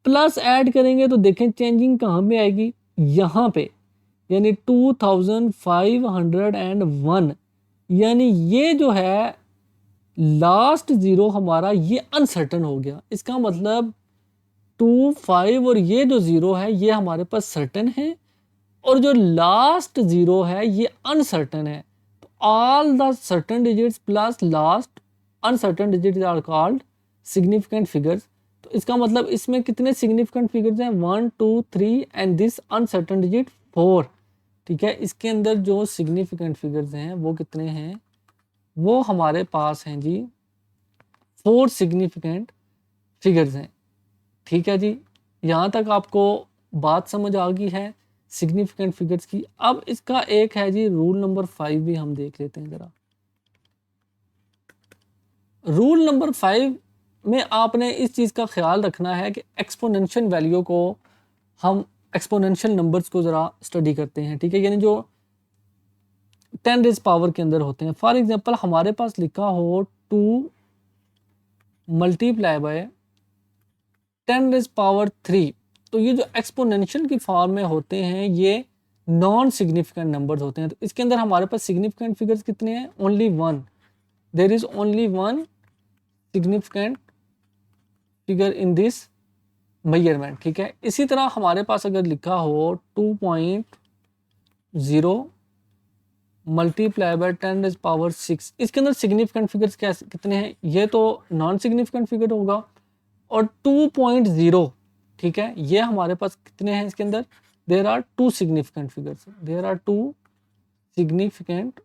Speaker 1: प्लस ऐड करेंगे तो देखें चेंजिंग कहाँ पे आएगी, यहाँ पे, यानी 2501, यानी ये जो है लास्ट ज़ीरो हमारा ये अनसर्टन हो गया, इसका मतलब 2, 5 और ये जो ज़ीरो है ये हमारे पास सर्टन है, और जो लास्ट ज़ीरो है ये अनसर्टन है। तो all the certain digits plus last uncertain digits are called significant figures. तो इसका मतलब इसमें कितने सिग्निफिकेंट फिगर्स हैं, 1, 2, 3 एंड दिस अनसर्टन डिजिट 4। ठीक है, इसके अंदर जो सिग्निफिकेंट फिगर्स हैं वो कितने हैं, वो हमारे पास हैं जी 4 सिग्निफिकेंट फिगर्स हैं। ठीक है जी, यहाँ तक आपको बात समझ आ गई है सिग्निफिकेंट फिगर्स की। अब इसका एक है जी रूल नंबर 5 भी हम देख लेते हैं ज़रा। रूल नंबर 5 में आपने इस चीज़ का ख्याल रखना है कि एक्सपोनेंशियल वैल्यू को हम एक्सपोनेंशियल नंबर्स को ज़रा स्टडी करते हैं। ठीक है, यानी जो 10 रेज पावर के अंदर होते हैं। फॉर एग्जांपल हमारे पास लिखा हो 2 मल्टीप्लाई बाय 10 रेज पावर 3, तो ये जो एक्सपोनेंशियल की फॉर्म में होते हैं ये नॉन सिग्निफिकेंट नंबर्स होते हैं। तो इसके अंदर हमारे पास सिग्निफिकेंट फिगर्स कितने हैं, only one. There is only one significant figure in this measurement. ठीक है, इसी तरह हमारे पास अगर लिखा हो 2.0 मल्टीप्लाई बाय 10 रेज पावर 6, इसके अंदर सिग्निफिकेंट फिगर्स क्या कितने हैं, ये तो नॉन सिग्निफिकेंट फिगर होगा। और 2.0, ठीक है, ये हमारे पास कितने हैं इसके अंदर, there are two significant figures, there are two significant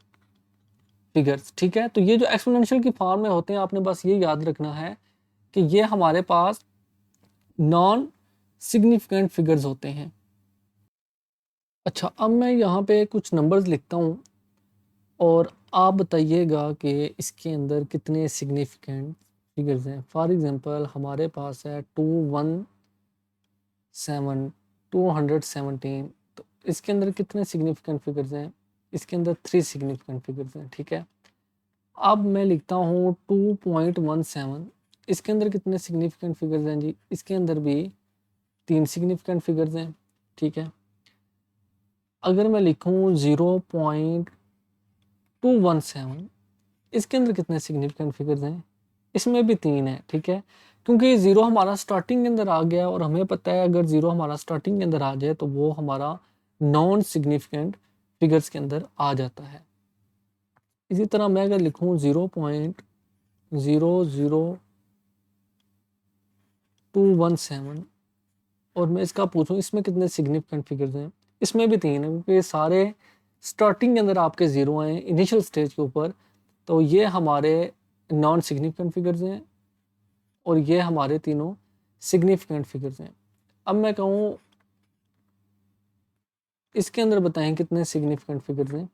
Speaker 1: figures. ठीक है, तो ये जो एक्सपोनेंशियल की फॉर्म में होते हैं आपने बस ये याद रखना है कि ये हमारे पास नॉन सिग्निफिकेंट फिगर्स होते हैं। अच्छा, अब मैं यहाँ पे कुछ नंबर्स लिखता हूँ और आप बताइएगा कि इसके अंदर कितने सिग्निफिकेंट फिगर्स हैं। फॉर एग्जांपल हमारे पास है 217, तो इसके अंदर कितने सिग्निफिकेंट फिगर्स हैं, इसके अंदर 3 सिग्निफिकेंट फिगर्स हैं। ठीक है, अब मैं लिखता हूँ 2.17, इसके अंदर कितने सिग्निफिकेंट फिगर्स हैं जी, इसके अंदर भी 3 सिग्निफिकेंट फिगर्स हैं। ठीक है, अगर मैं लिखूँ 0.217, इसके अंदर कितने सिग्निफिकेंट फिगर्स हैं, इसमें भी 3 है। ठीक है, क्योंकि ज़ीरो हमारा स्टार्टिंग के अंदर आ गया और हमें पता है अगर ज़ीरो हमारा स्टार्टिंग के अंदर आ जाए तो वो हमारा नॉन सिग्निफिकेंट फिगर्स के अंदर आ जाता है। इसी तरह मैं अगर लिखूँ 0.00217 और मैं इसका पूछूं इसमें कितने सिग्निफिकेंट फिगर्स हैं, इसमें भी 3 है, क्योंकि सारे स्टार्टिंग के अंदर आपके ज़ीरो आए हैं इनिशियल स्टेज के ऊपर, तो ये हमारे नॉन सिग्निफिकेंट फिगर्स हैं और ये हमारे तीनों सिग्निफिकेंट फिगर्स हैं। अब मैं कहूँ इसके अंदर बताएं कितने सिग्निफिकेंट फिगर्स हैं,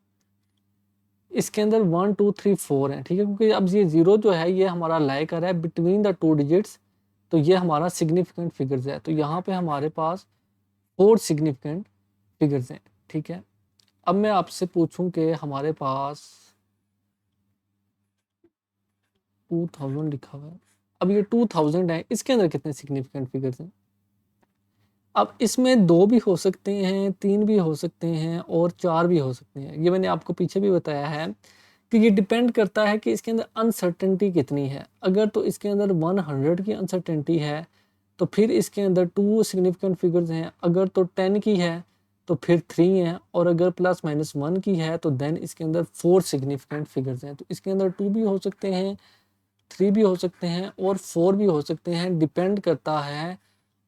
Speaker 1: इसके अंदर 1, 2, 3, 4 हैं। ठीक है, क्योंकि अब ये ज़ीरो जो है ये हमारा लाई कर रहा है बिटवीन द 2 डिजिट्स, तो ये हमारा सिग्निफिकेंट फिगर्स है। तो यहाँ पे हमारे पास 4 सिग्निफिकेंट फिगर्स हैं। ठीक है, अब मैं आपसे पूछूं कि हमारे पास 2000 लिखा हुआ है, अब ये 2000 है, इसके अंदर कितने सिग्निफिकेंट फिगर्स हैं। अब इसमें 2 भी हो सकते हैं, 3 भी हो सकते हैं और 4 भी हो सकते हैं। ये मैंने आपको पीछे भी बताया है कि ये डिपेंड करता है कि इसके अंदर अनसर्टेनिटी कितनी है। अगर तो इसके अंदर 100 की अनसर्टेनिटी है तो फिर इसके अंदर 2 सिग्निफिकेंट फिगर्स हैं। अगर तो 10 की है तो फिर 3 हैं, और अगर +-1 की है तो देन इसके अंदर 4 सिग्निफिकेंट फिगर्स हैं। तो इसके अंदर 2 भी हो सकते हैं, 3 भी हो सकते हैं और 4 भी हो सकते हैं, डिपेंड करता है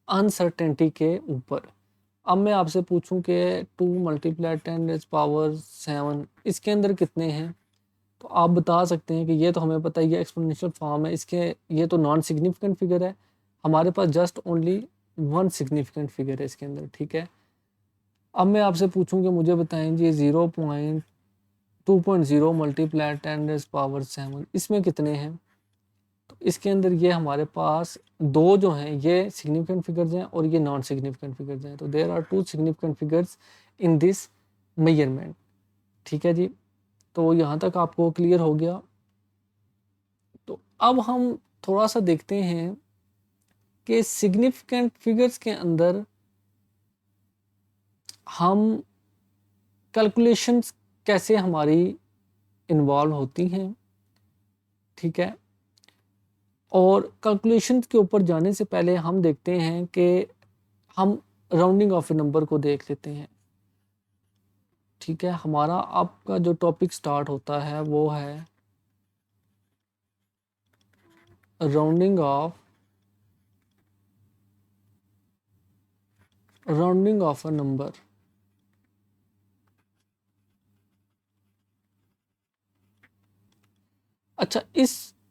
Speaker 1: अनसर्टेनिटी के ऊपर। अब मैं आपसे पूछूं कि 2 मल्टीप्लाई 10 रेज पावर 7 इसके अंदर कितने हैं, तो आप बता सकते हैं कि ये तो हमें पता है ये एक्सपोनेंशियल फॉर्म है, इसके ये तो नॉन सिग्निफिकेंट फिगर है, हमारे पास जस्ट ओनली 1 सिग्निफिकेंट फिगर है इसके अंदर। ठीक है, अब मैं आपसे पूछूं कि मुझे बताएं जी 0.2.0 मल्टीप्लाई 10 रेज पावर 7 इसमें कितने हैं, तो इसके अंदर ये हमारे पास 2 जो हैं ये सिग्निफिकेंट फिगर्स हैं और ये नॉन सिग्निफिकेंट फिगर्स हैं। तो there are 2 significant figures in this measurement. ठीक है जी, तो यहाँ तक आपको क्लियर हो गया। तो अब हम थोड़ा सा देखते हैं कि सिग्निफिकेंट फिगर्स के अंदर हम कैलकुलेशंस कैसे हमारी इन्वॉल्व होती हैं। ठीक है। और कैलकुलेशन के ऊपर जाने से पहले हम देखते हैं कि हम राउंडिंग ऑफ ए नंबर को देख लेते हैं। ठीक है, हमारा आपका जो टॉपिक स्टार्ट होता है वो है राउंडिंग ऑफ अ नंबर। अच्छा,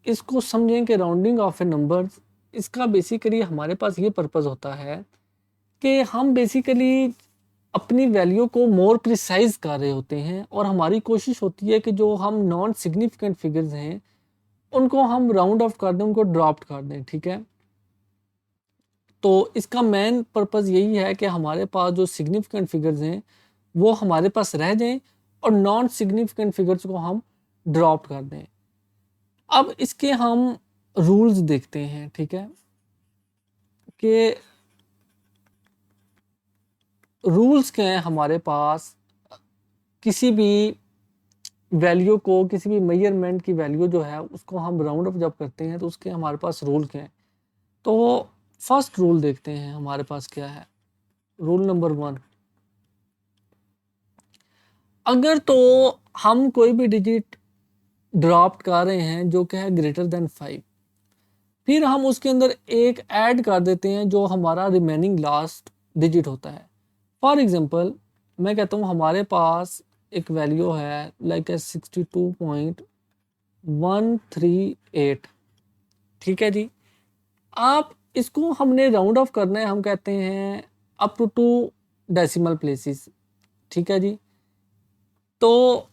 Speaker 1: इसको समझें कि राउंडिंग ऑफ ए नंबर, इसका बेसिकली हमारे पास ये पर्पस होता है कि हम बेसिकली अपनी वैल्यू को मोर प्रिसाइज कर रहे होते हैं और हमारी कोशिश होती है कि जो हम नॉन सिग्निफिकेंट फिगर्स हैं उनको हम राउंड ऑफ कर दें, उनको ड्रॉप कर दें। ठीक है, तो इसका मेन पर्पस यही है कि हमारे पास जो सिग्निफिकेंट फिगर्स हैं वो हमारे पास रह जाएं और नॉन सिग्निफिकेंट फिगर्स को हम ड्रॉप कर दें। अब इसके हम रूल्स देखते हैं। ठीक है, कि रूल्स क्या हैं हमारे पास, किसी भी वैल्यू को, किसी भी मेजरमेंट की वैल्यू जो है उसको हम राउंड ऑफ जब करते हैं तो उसके हमारे पास रूल क्या हैं। तो फर्स्ट रूल देखते हैं हमारे पास क्या है। रूल नंबर 1, अगर तो हम कोई भी डिजिट ड्रॉप कर रहे हैं जो कि है ग्रेटर देन 5, फिर हम उसके अंदर एक ऐड कर देते हैं जो हमारा रिमेनिंग लास्ट डिजिट होता है। फॉर एग्जांपल मैं कहता हूँ हमारे पास एक वैल्यू है लाइक 62.138। ठीक है जी, आप इसको हमने राउंड ऑफ करना है, हम कहते हैं अप टू 2 डेसिमल प्लेसेस। ठीक है जी, तो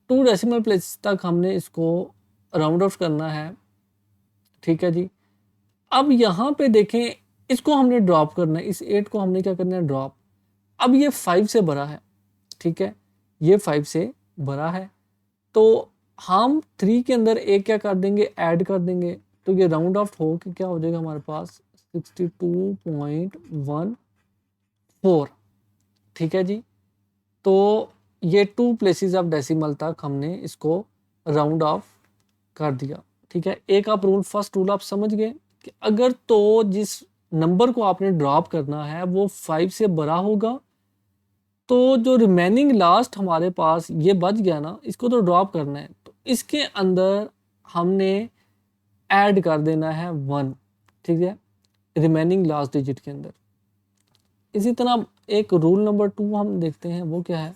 Speaker 1: 2 डेसिमल प्लेसेस तक हमने इसको राउंड ऑफ करना है। ठीक है जी, अब यहाँ पे देखें, इसको हमने ड्रॉप करना है, इस 8 को हमने क्या करना है, ड्रॉप। अब ये 5 से बड़ा है। ठीक है, ये 5 से बड़ा है, तो हम 3 के अंदर एक क्या कर देंगे, ऐड कर देंगे, तो ये राउंड ऑफ हो कि क्या हो जाएगा हमारे पास 62.14। ठीक है जी, तो ये 2 प्लेसेस ऑफ डेसिमल तक हमने इसको राउंड ऑफ कर दिया। ठीक है, एक आप रूल, फर्स्ट रूल आप समझ गए कि अगर तो जिस नंबर को आपने ड्रॉप करना है वो 5 से बड़ा होगा तो जो रिमेनिंग लास्ट हमारे पास ये बच गया ना, इसको तो ड्रॉप करना है, तो इसके अंदर हमने ऐड कर देना है 1। ठीक है, रिमेनिंग लास्ट डिजिट के अंदर। इसी तरह एक रूल नंबर 2 हम देखते हैं, वो क्या है।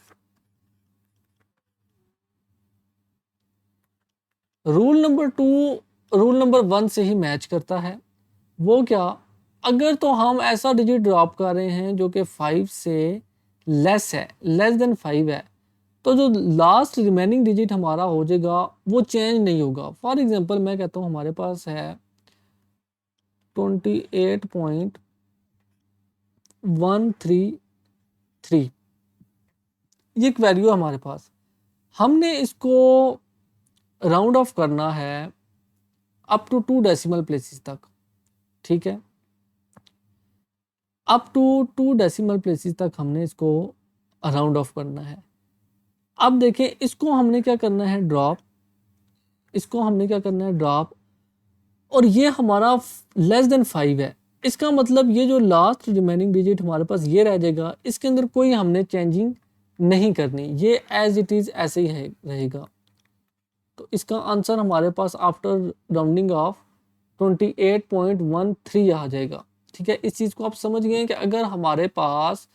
Speaker 1: रूल नंबर 2 रूल नंबर 1 से ही मैच करता है। वो क्या, अगर तो हम ऐसा डिजिट ड्रॉप कर रहे हैं जो कि 5 से लेस है, लेस देन 5 है, तो जो लास्ट रिमेनिंग डिजिट हमारा हो जाएगा वो चेंज नहीं होगा। फॉर एग्जांपल मैं कहता हूँ हमारे पास है 28.133, ये एक वैल्यू है हमारे पास। हमने इसको राउंड ऑफ करना है अप टू 2 डेसिमल प्लेसेस तक। ठीक है, अप टू 2 डेसिमल प्लेसेस तक हमने इसको राउंड ऑफ करना है। अब देखें, इसको हमने क्या करना है, ड्रॉप। इसको हमने क्या करना है, ड्रॉप, और ये हमारा लेस देन 5 है। इसका मतलब ये जो लास्ट रिमेनिंग डिजिट हमारे पास ये रह जाएगा, इसके अंदर कोई हमने चेंजिंग नहीं करनी, ये एज इट इज़ ऐसे ही रहेगा। तो इसका आंसर हमारे पास आफ्टर राउंडिंग ऑफ 28.13 आ जाएगा। ठीक है, इस चीज़ को आप समझ गए कि अगर हमारे पास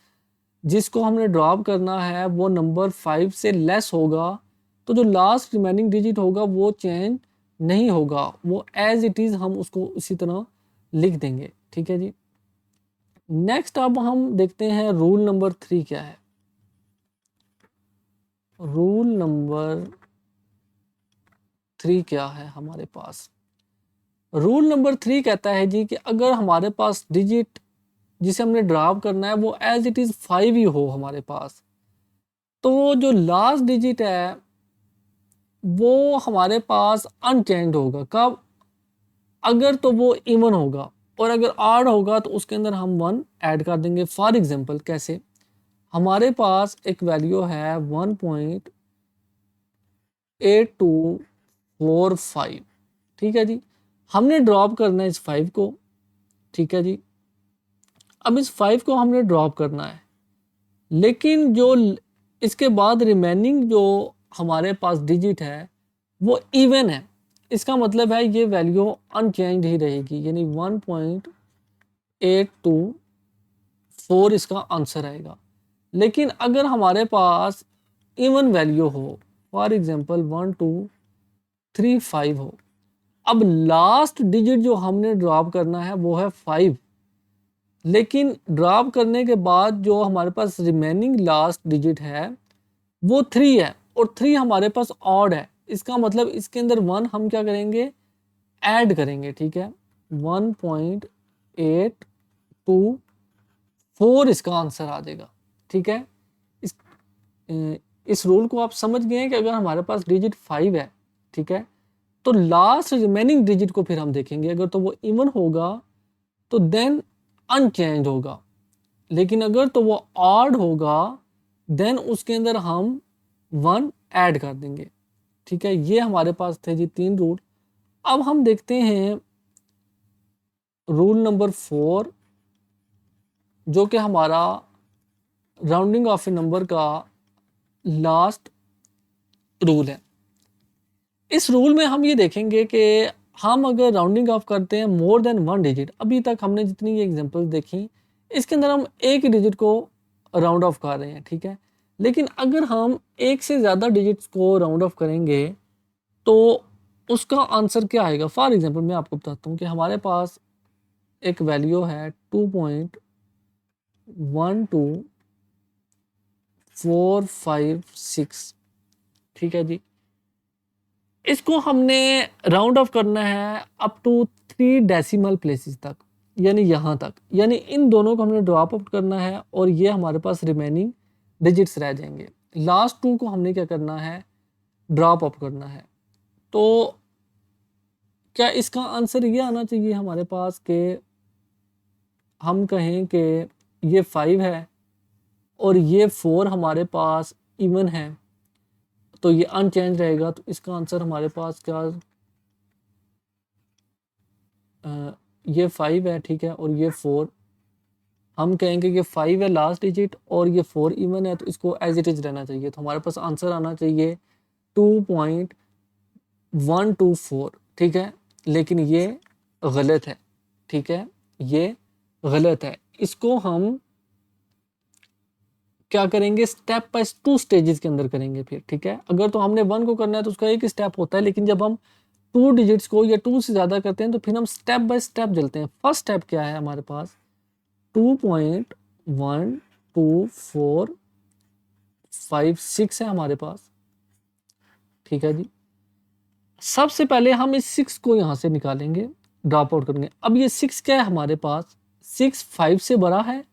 Speaker 1: जिसको हमने ड्रॉप करना है वो नंबर 5 से लेस होगा तो जो लास्ट रिमेनिंग डिजिट होगा वो चेंज नहीं होगा, वो एज इट इज़ हम उसको इसी तरह लिख देंगे। ठीक है जी, नेक्स्ट अब हम देखते हैं रूल नंबर 3 क्या है। रूल नंबर 3 क्या है हमारे पास। रूल नंबर 3 कहता है जी कि अगर हमारे पास डिजिट जिसे हमने ड्रॉप करना है वो एज इट इज़ 5 ही हो हमारे पास, तो जो लास्ट डिजिट है वो हमारे पास अनचेंज होगा। कब, अगर तो वो इवन होगा, और अगर ऑड होगा तो उसके अंदर हम 1 ऐड कर देंगे। फॉर एग्जांपल कैसे, हमारे पास एक वैल्यू है 1.8245। ठीक है जी। हमने ड्रॉप करना है इस 5 को, ठीक है जी। अब इस 5 को हमने ड्रॉप करना है, लेकिन जो इसके बाद रिमेनिंग जो हमारे पास डिजिट है वो इवन है। इसका मतलब है ये वैल्यू अनचेंज ही रहेगी, यानी 1.824 इसका आंसर आएगा। लेकिन अगर हमारे पास इवन वैल्यू हो, फॉर एग्जांपल 1235 हो, अब लास्ट डिजिट जो हमने ड्रॉप करना है वो है 5, लेकिन ड्रॉप करने के बाद जो हमारे पास रिमेनिंग लास्ट डिजिट है वो 3 है, और 3 हमारे पास ऑड है। इसका मतलब इसके अंदर 1 हम क्या करेंगे, ऐड करेंगे, ठीक है। 1.824 इसका आंसर आ जाएगा, ठीक है। इस इस रूल को आप समझ गए हैं कि अगर हमारे पास डिजिट 5 है, ठीक है, तो लास्ट रिमेनिंग डिजिट को फिर हम देखेंगे, अगर तो वो इवन होगा तो देन अनचेंज होगा, लेकिन अगर तो वो ऑड होगा देन उसके अंदर हम 1 ऐड कर देंगे, ठीक है। ये हमारे पास थे जी 3 रूल। अब हम देखते हैं रूल नंबर 4, जो कि हमारा राउंडिंग ऑफ ए नंबर का लास्ट रूल है। इस रूल में हम ये देखेंगे कि हम अगर राउंडिंग ऑफ करते हैं मोर देन 1 डिजिट, अभी तक हमने जितनी ये एग्जांपल देखी इसके अंदर हम एक ही डिजिट को राउंड ऑफ कर रहे हैं, ठीक है। लेकिन अगर हम एक से ज़्यादा डिजिट्स को राउंड ऑफ करेंगे तो उसका आंसर क्या आएगा। फॉर एग्जांपल मैं आपको बताता हूँ कि हमारे पास एक वैल्यू है 2.12456, ठीक है जी। इसको हमने राउंड ऑफ करना है अप टू 3 डेसिमल प्लेसेस तक, यानी यहाँ तक, यानी इन दोनों को हमने ड्रॉप आउट करना है और ये हमारे पास रिमेनिंग डिजिट्स रह जाएंगे। लास्ट 2 को हमने क्या करना है, ड्रॉप आउट करना है। तो क्या इसका आंसर ये आना चाहिए हमारे पास कि हम कहें कि ये 5 है और ये 4 हमारे पास इवन है, तो ये अनचेंज रहेगा। तो इसका आंसर हमारे पास क्या, ये 5 है, ठीक है, और ये 4, हम कहेंगे कि 5 है लास्ट डिजिट और ये 4 इवन है, तो इसको एज इट इज रहना चाहिए। तो हमारे पास आंसर आना चाहिए 2.124, ठीक है। लेकिन ये गलत है, ठीक है, ये गलत है। इसको हम क्या करेंगे, स्टेप बाय 2 स्टेजेस के अंदर करेंगे फिर, ठीक है। अगर तो हमने 1 को करना है तो उसका एक स्टेप होता है, लेकिन जब हम 2 डिजिट्स को या 2 से ज़्यादा करते हैं तो फिर हम स्टेप बाय स्टेप चलते हैं। फर्स्ट स्टेप क्या है हमारे पास, 2.12456 है हमारे पास, ठीक है जी। सबसे पहले हम इस 6 को यहाँ से निकालेंगे, ड्रॉप आउट करेंगे। अब ये 6 क्या है हमारे पास, 6 5 से बड़ा है,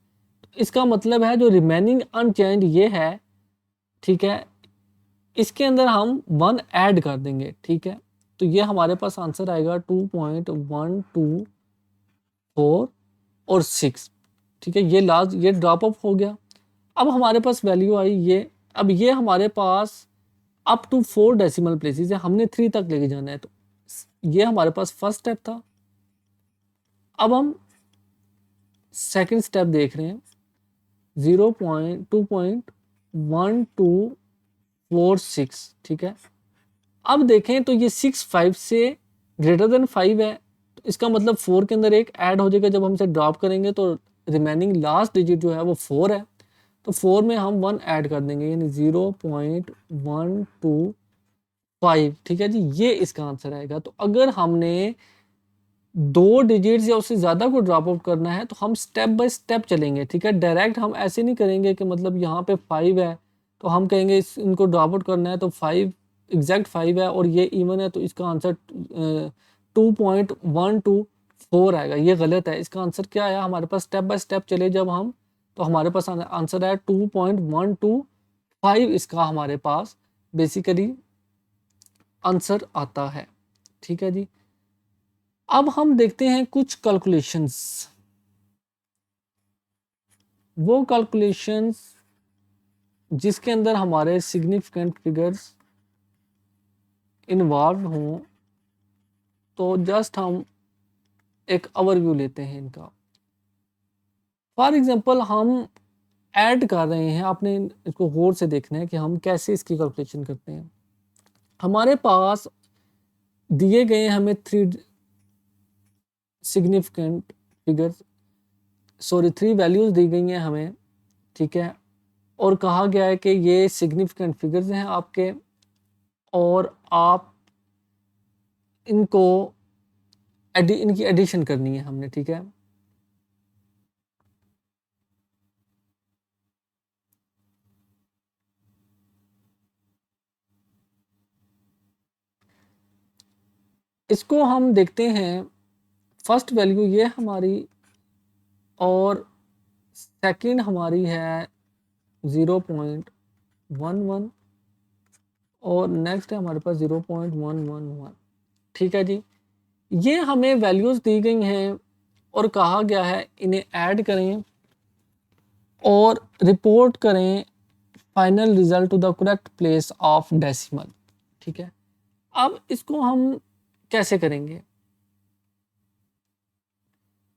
Speaker 1: तो इसका मतलब है जो रिमेनिंग अनचेंज ये है, ठीक है, इसके अंदर हम 1 ऐड कर देंगे, ठीक है। तो ये हमारे पास आंसर आएगा 2.124 और 6, ठीक है। ये लास्ट, ये ड्रॉप ऑफ हो गया। अब हमारे पास वैल्यू आई ये, अब ये हमारे पास अप टू 4 डेसिमल प्लेसेस है, हमने 3 तक लेके जाना है। तो ये हमारे पास फर्स्ट स्टेप था। अब हम सेकंड स्टेप देख रहे हैं, 2.1246, ठीक है। अब देखें तो ये 6 5 से ग्रेटर देन 5 है, तो इसका मतलब 4 के अंदर एक ऐड हो जाएगा। जब हम इसे ड्रॉप करेंगे तो रिमेनिंग लास्ट डिजिट जो है वो 4 है, तो 4 में हम 1 ऐड कर देंगे, यानी 0.125, ठीक है जी। ये इसका आंसर आएगा। तो अगर हमने 2 डिजिट्स या उससे ज़्यादा को ड्रॉप आउट करना है तो हम स्टेप बाय स्टेप चलेंगे, ठीक है। डायरेक्ट हम ऐसे नहीं करेंगे कि मतलब यहाँ पे 5 है तो हम कहेंगे इनको ड्रॉप आउट करना है, तो 5 एग्जैक्ट 5 है और ये इवन है, तो इसका आंसर 2.124 आएगा। ये गलत है। इसका आंसर क्या आया हमारे पास, स्टेप बाय स्टेप चले जब हम, तो हमारे पास आंसर आया 2.125 इसका हमारे पास बेसिकली आंसर आता है, ठीक है जी। अब हम देखते हैं कुछ कैलकुलेशंस, वो कैलकुलेशंस जिसके अंदर हमारे सिग्निफिकेंट फिगर्स इन्वॉल्व हों तो जस्ट हम एक ओवरव्यू लेते हैं इनका। फॉर एग्जांपल हम ऐड कर रहे हैं, आपने इसको गौर से देखना है कि हम कैसे इसकी कैलकुलेशन करते हैं। हमारे पास दिए गए हमें 3 सिग्निफिकेंट फिगर्स, सॉरी 3 वैल्यूज दी गई हैं हमें, ठीक है, और कहा गया है कि ये सिग्निफिकेंट फिगर्स हैं आपके, और आप इनको इनकी एडिशन करनी है हमने, ठीक है। इसको हम देखते हैं, फर्स्ट वैल्यू ये हमारी, और सेकंड हमारी है 0.11, और नेक्स्ट है हमारे पास 0.111, ठीक है जी। ये हमें वैल्यूज दी गई हैं और कहा गया है इन्हें ऐड करें और रिपोर्ट करें final result to the correct place of decimal, ठीक है। अब इसको हम कैसे करेंगे?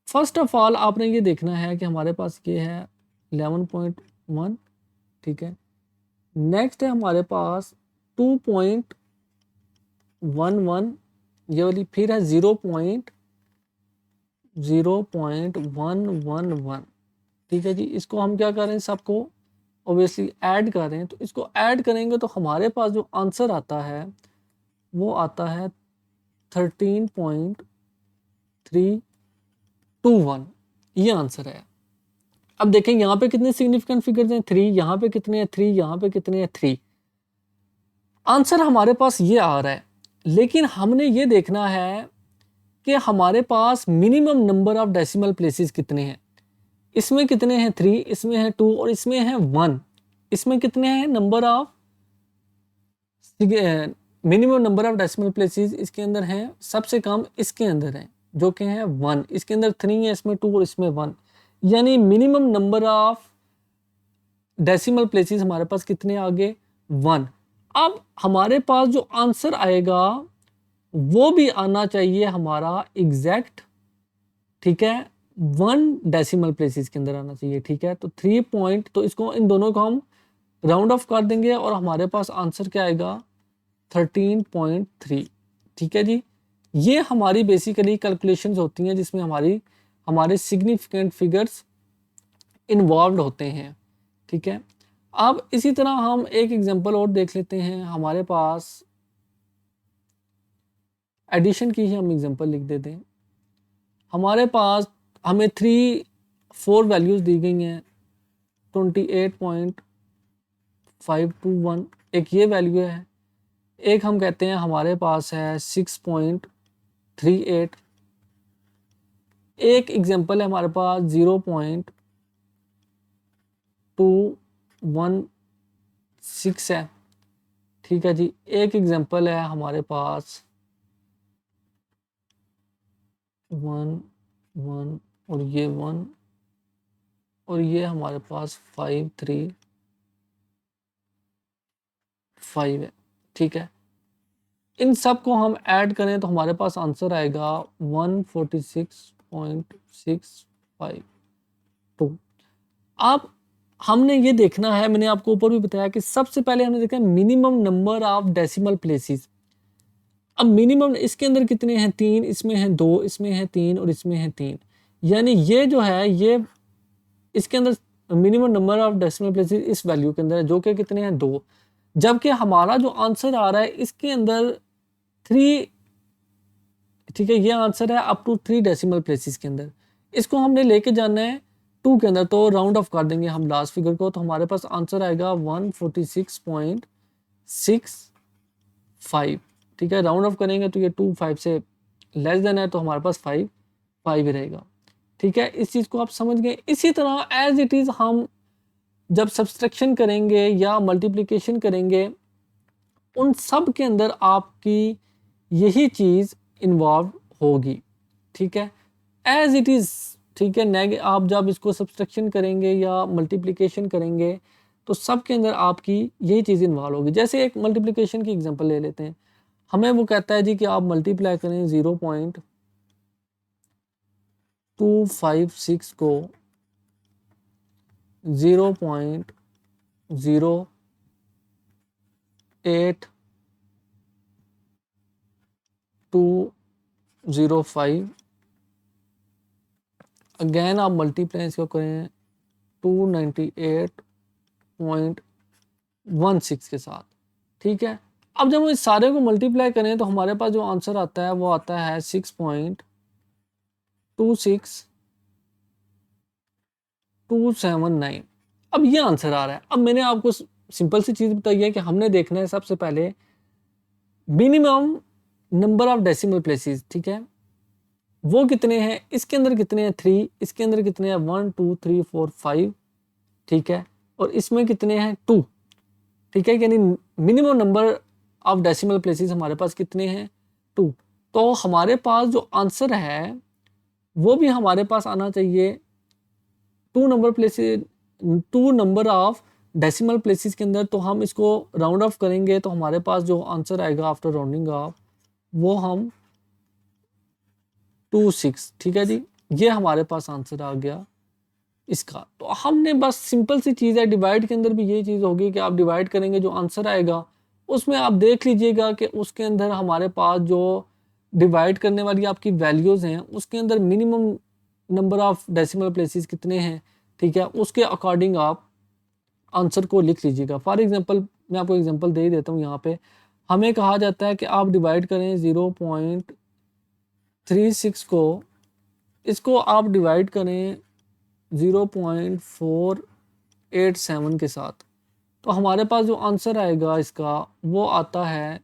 Speaker 1: फर्स्ट ऑफ ऑल आपने ये देखना है कि हमारे पास ये है 11.1, ठीक है। नेक्स्ट है हमारे पास 2.11, ये वाली, फिर है 0.111, ठीक है जी। इसको हम क्या कर रहे हैं, सबको ऑब्वियसली ऐड कर रहे हैं, तो इसको ऐड करेंगे तो हमारे पास जो आंसर आता है वो आता है 13.321, ये आंसर है। अब देखें यहाँ पे कितने सिग्निफिकेंट फिगर्स हैं, 3, यहाँ पे कितने हैं 3, यहाँ पे कितने हैं 3। आंसर हमारे पास ये आ रहा है, लेकिन हमने ये देखना है कि हमारे पास minimum number of decimal places कितने हैं। इसमें कितने हैं 3, इसमें है 2 और इसमें है 1। इसमें कितने हैं number of minimum number of decimal places, इसके अंदर हैं सबसे कम, इसके अंदर है जो कि है 1। इसके अंदर 3 है, इसमें 2 और इसमें 1, यानी minimum number of decimal places हमारे पास कितने आगे 1। अब हमारे पास जो आंसर आएगा वो भी आना चाहिए हमारा एग्जैक्ट, ठीक है, 1 डेसिमल प्लेसेस के अंदर आना चाहिए, ठीक है। तो 3 पॉइंट, तो इसको इन दोनों को हम राउंड ऑफ कर देंगे और हमारे पास आंसर क्या आएगा 13.3, ठीक है जी। ये हमारी बेसिकली कैलकुलेशंस होती हैं जिसमें हमारे सिग्निफिकेंट फिगर्स इन्वॉल्व होते हैं, ठीक है। अब इसी तरह हम एक एग्जांपल और देख लेते हैं। हमारे पास एडिशन की ही हम एग्जांपल लिख देते हैं। हमारे पास हमें 4 वैल्यूज दी गई हैं, 28.521 एक ये वैल्यू है, एक हम कहते हैं हमारे पास है 6.38, एक एग्जांपल है हमारे पास 0.216 है, ठीक है जी। एक एग्जांपल है हमारे पास 1 1 और ये 1, और ये हमारे पास 535 है, ठीक है। इन सब को हम ऐड करें तो हमारे पास आंसर आएगा 146.652। अब हमने ये देखना है, मैंने आपको ऊपर भी बताया कि सबसे पहले हमने देखा minimum number of decimal places. अब मिनिमम इसके अंदर कितने हैं 3, इसमें है 2, इसमें है 3 और इसमें है 3, यानी ये जो है ये इसके अंदर minimum number of decimal places इस वैल्यू के अंदर है जो कि कितने हैं 2, जबकि हमारा जो आंसर आ रहा है इसके अंदर 3, ठीक है। ये आंसर है अप टू 3 डेसिमल प्लेसेस के अंदर। इसको हमने लेके जाना है 2 के अंदर, तो राउंड ऑफ कर देंगे हम लास्ट फिगर को, तो हमारे पास आंसर आएगा 146.65, ठीक है। राउंड ऑफ करेंगे तो ये 2 5 से लेस देन है, तो हमारे पास 5 5 ही रहेगा, ठीक है। इस चीज़ को आप समझ गए। इसी तरह एज इट इज़ हम जब सब्सट्रैक्शन करेंगे या मल्टीप्लिकेशन करेंगे, उन सब के अंदर आपकी यही चीज़ इन्वॉल्व होगी, ठीक है, एज इट इज़, ठीक है। आप जब इसको सब्सट्रैक्शन करेंगे या मल्टीप्लिकेशन करेंगे तो सब के अंदर आपकी यही चीज़ इन्वॉल्व होगी। जैसे एक मल्टीप्लिकेशन की एग्जांपल ले लेते हैं। हमें वो कहता है जी कि आप मल्टीप्लाई करें 0.256 को 0.08205, अगेन आप मल्टीप्लाई इसको करें 298.16 के साथ, ठीक है। अब जब हम इस सारे को मल्टीप्लाई करें तो हमारे पास जो आंसर आता है वो आता है 6.26279। अब ये आंसर आ रहा है। अब मैंने आपको सिंपल सी चीज बताई है कि हमने देखना है सबसे पहले minimum number of decimal places, ठीक है, वो कितने हैं, इसके अंदर कितने हैं 3, इसके अंदर कितने हैं 1 2 3 4 5, ठीक है, और इसमें कितने हैं 2, ठीक है, यानी minimum number of decimal places हमारे पास कितने हैं 2। तो हमारे पास जो आंसर है वो भी हमारे पास आना चाहिए 2 नंबर ऑफ डेसिमल प्लेसेस के अंदर। तो हम इसको राउंड ऑफ करेंगे तो हमारे पास जो आंसर आएगा आफ्टर राउंडिंग ऑफ वो हम 26, ठीक है जी, ये हमारे पास आंसर आ गया इसका। तो हमने बस सिंपल सी चीज़ है, डिवाइड के अंदर भी ये चीज़ होगी कि आप डिवाइड करेंगे, जो आंसर आएगा उसमें आप देख लीजिएगा कि उसके अंदर हमारे पास जो डिवाइड करने वाली आपकी वैल्यूज़ हैं उसके अंदर minimum number of decimal places कितने हैं, ठीक है, उसके अकॉर्डिंग आप आंसर को लिख लीजिएगा। फॉर एग्जांपल मैं आपको एग्जांपल दे ही देता हूँ। यहाँ पे हमें कहा जाता है कि आप डिवाइड करें 0.36 को, इसको आप डिवाइड करें 0.487 के साथ, तो हमारे पास जो आंसर आएगा इसका वो आता है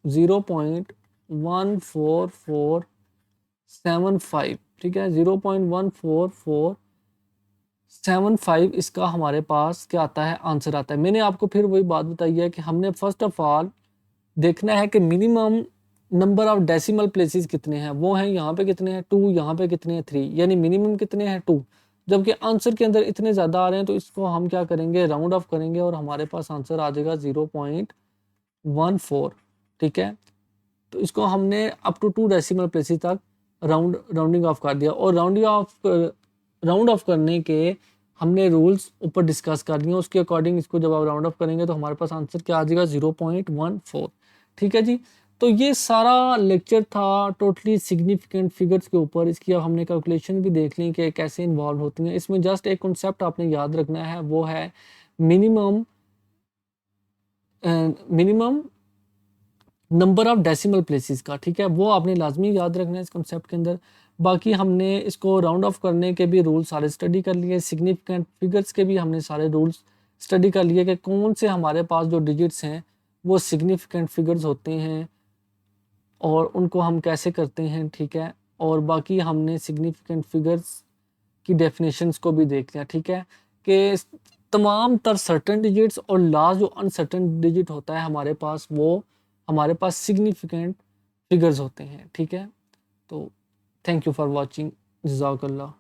Speaker 1: 0.14475, ठीक है, 0.14475 इसका हमारे पास क्या आता है, आंसर आता है। मैंने आपको फिर वही बात बताई है कि हमने फर्स्ट ऑफ ऑल देखना है कि minimum number of decimal places कितने हैं, वो हैं यहाँ पे कितने हैं 2, यहाँ पे कितने हैं 3, यानी मिनिमम कितने हैं 2, जबकि आंसर के अंदर इतने ज़्यादा आ रहे हैं तो इसको हम क्या करेंगे, राउंड ऑफ करेंगे और हमारे पास आंसर आ जाएगा 0.14, ठीक है। तो इसको हमने अप टू 2 डेसिमल प्लेसेस तक राउंडिंग ऑफ कर दिया, और राउंड ऑफ करने के हमने रूल्स ऊपर डिस्कस कर दिए, उसके अकॉर्डिंग इसको जब आप राउंड ऑफ करेंगे तो हमारे पास आंसर क्या आ जाएगा 0.14, ठीक है जी। तो ये सारा लेक्चर था टोटली सिग्निफिकेंट फिगर्स के ऊपर। इसकी अब हमने कैलकुलेशन भी देख ली कि कैसे इन्वॉल्व होती हैं। इसमें जस्ट एक कॉन्सेप्ट आपने याद रखना है, वो है minimum number of decimal places का, ठीक है, वो आपने लाजमी याद रखना है इस कॉन्सेप्ट के अंदर। बाकी हमने इसको राउंड ऑफ करने के भी रूल सारे स्टडी कर लिए, सिग्निफिकेंट फिगर्स के भी हमने सारे रूल्स स्टडी कर लिए कि कौन से हमारे पास जो डिजिट्स हैं वो सिग्निफिकेंट फिगर्स होते हैं और उनको हम कैसे करते हैं, ठीक है। और बाकी हमने सिग्निफिकेंट फिगर्स की डेफिनेशंस को भी देख लिया, ठीक है, कि तमाम तर सर्टेन डिजिट्स और लास्ट जो अनसर्टेन डिजिट होता है हमारे पास, वो हमारे पास सिग्निफिकेंट फिगर्स होते हैं, ठीक है। तो थैंक यू फॉर वॉचिंग, जज़ाकल्लाह।